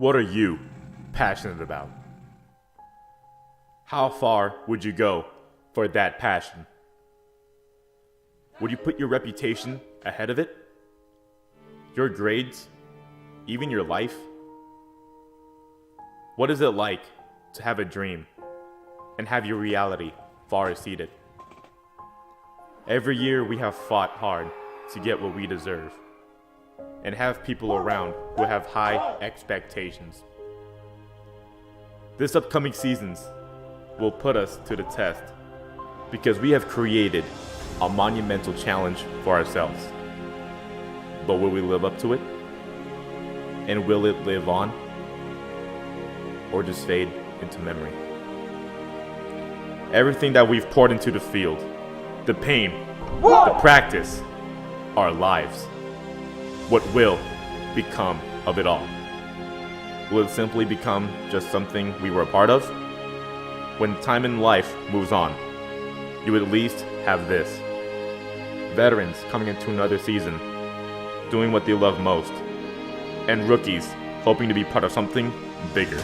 What are you passionate about? How far would you go for that passion? Would you put your reputation ahead of it? Your grades? Even your life? What is it like to have a dream and have your reality far exceeded? Every year we have fought hard to get what we deserve and have people around who have high expectations. This upcoming seasons will put us to the test because we have created a monumental challenge for ourselves. But will we live up to it? And will it live on? Or just fade into memory? Everything that we've poured into the field, the pain, the practice, our lives, what will become of it all? Will it simply become just something we were a part of? When time in life moves on, you at least have this. Veterans coming into another season, doing what they love most, and rookies hoping to be part of something bigger.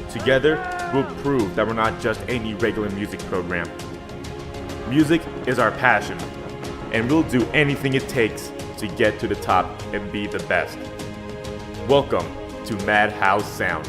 Together, we'll prove that we're not just any regular music program. Music is our passion, and we'll do anything it takes to get to the top and be the best. Welcome to Madhouse Sound.